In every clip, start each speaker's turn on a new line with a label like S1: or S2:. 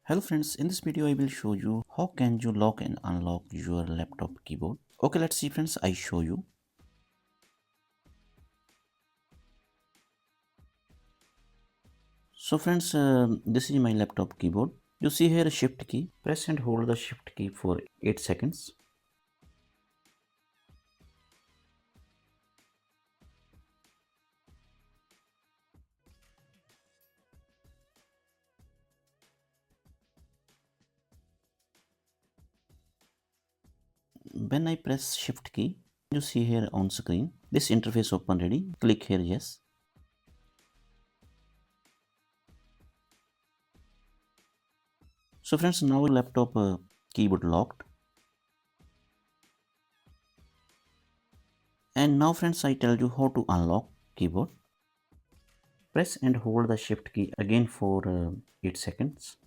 S1: Hello friends, in this video I will show you how can you lock and unlock your laptop keyboard. Okay, let's see friends, I show you. So friends, this is my laptop keyboard. You see here a shift key. Press and hold the shift key for 8 seconds. When I press shift key, you see here on screen, this interface open ready. Click here yes. So friends, now laptop keyboard locked. And now friends, I tell you how to unlock keyboard. Press and hold the shift key again for 8 seconds.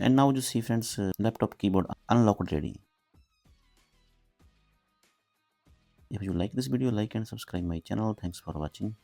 S1: And now you see friends, laptop keyboard unlocked ready. If you like this video, like and subscribe my channel. Thanks for watching.